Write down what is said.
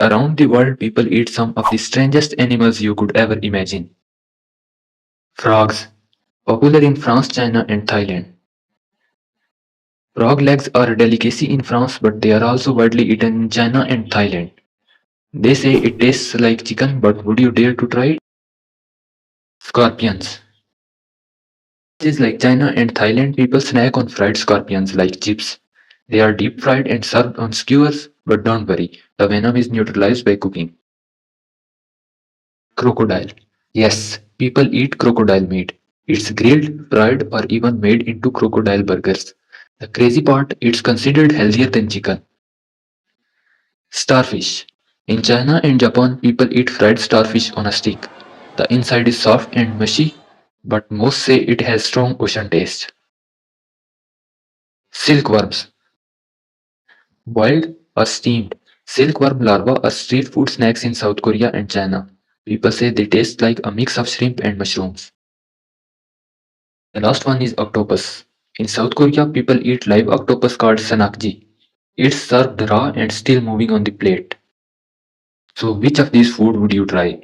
Around the world, people eat some of the strangest animals you could ever imagine. Frogs, popular in France, China, and Thailand. Frog legs are a delicacy in France, but they are also widely eaten in China and Thailand. They say it tastes like chicken, but would you dare to try it? Scorpions. Places like China and Thailand, people snack on fried scorpions like chips. They are deep fried and served on skewers, but don't worry, the venom is neutralized by cooking. Crocodile. Yes, people eat crocodile meat. It's grilled, fried, or even made into crocodile burgers. The crazy part, it's considered healthier than chicken. Starfish. In China and Japan, people eat fried starfish on a stick. The inside is soft and mushy, but most say it has strong ocean taste. Silkworms. Boiled or steamed, silkworm larvae are street food snacks in South Korea and China. People say they taste like a mix of shrimp and mushrooms. The last one is octopus. In South Korea, people eat live octopus called sanakji. It's served raw and still moving on the plate. So, which of these food would you try?